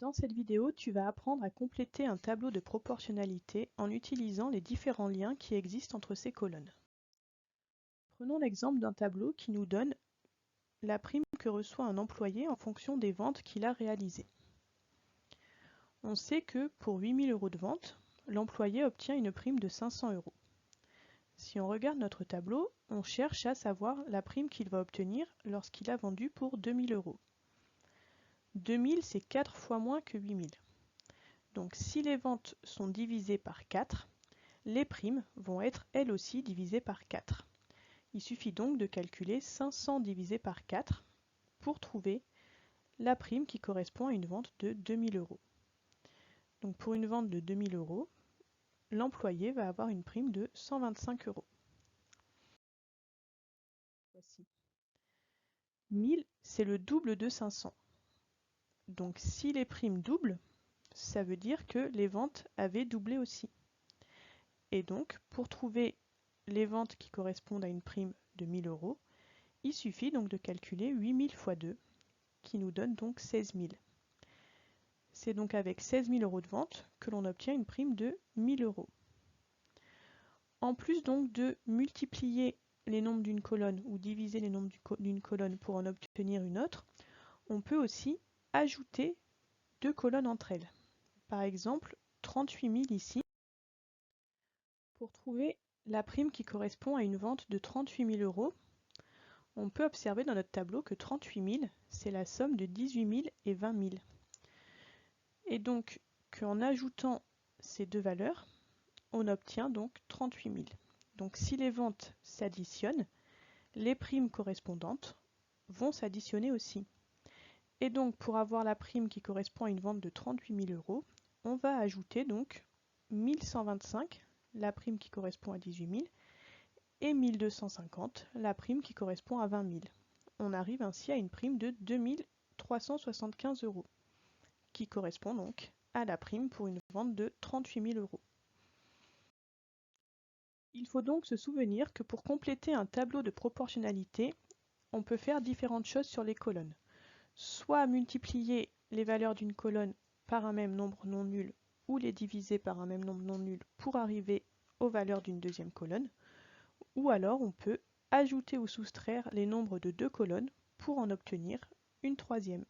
Dans cette vidéo, tu vas apprendre à compléter un tableau de proportionnalité en utilisant les différents liens qui existent entre ces colonnes. Prenons l'exemple d'un tableau qui nous donne la prime que reçoit un employé en fonction des ventes qu'il a réalisées. On sait que pour 8 000 € de vente, l'employé obtient une prime de 500 €. Si on regarde notre tableau, on cherche à savoir la prime qu'il va obtenir lorsqu'il a vendu pour 2 000 €. 2 000, c'est 4 fois moins que 8 000. Donc si les ventes sont divisées par 4, les primes vont être elles aussi divisées par 4. Il suffit donc de calculer 500 divisé par 4 pour trouver la prime qui correspond à une vente de 2 000 €. Donc pour une vente de 2 000 €, l'employé va avoir une prime de 125 €. Voici. 1000, c'est le double de 500. Donc si les primes doublent, ça veut dire que les ventes avaient doublé aussi. Et donc, pour trouver les ventes qui correspondent à une prime de 1 000 €, il suffit donc de calculer 8 000 fois 2, qui nous donne donc 16 000. C'est donc avec 16 000 € de vente que l'on obtient une prime de 1 000 €. En plus donc de multiplier les nombres d'une colonne ou diviser les nombres d'une colonne pour en obtenir une autre, on peut aussi ajouter deux colonnes entre elles. Par exemple, 38 000 ici. Pour trouver la prime qui correspond à une vente de 38 000 €, on peut observer dans notre tableau que 38 000, c'est la somme de 18 000 et 20 000. Et donc qu'en ajoutant ces deux valeurs, on obtient donc 38 000. Donc si les ventes s'additionnent, les primes correspondantes vont s'additionner aussi. Et donc pour avoir la prime qui correspond à une vente de 38 000 €, on va ajouter donc 1125, la prime qui correspond à 18 000, et 1250, la prime qui correspond à 20 000. On arrive ainsi à une prime de 2 375 €, qui correspond donc à la prime pour une vente de 38 000 €. Il faut donc se souvenir que pour compléter un tableau de proportionnalité, on peut faire différentes choses sur les colonnes. Soit multiplier les valeurs d'une colonne par un même nombre non nul, ou les diviser par un même nombre non nul pour arriver aux valeurs d'une deuxième colonne, ou alors on peut ajouter ou soustraire les nombres de deux colonnes pour en obtenir une troisième.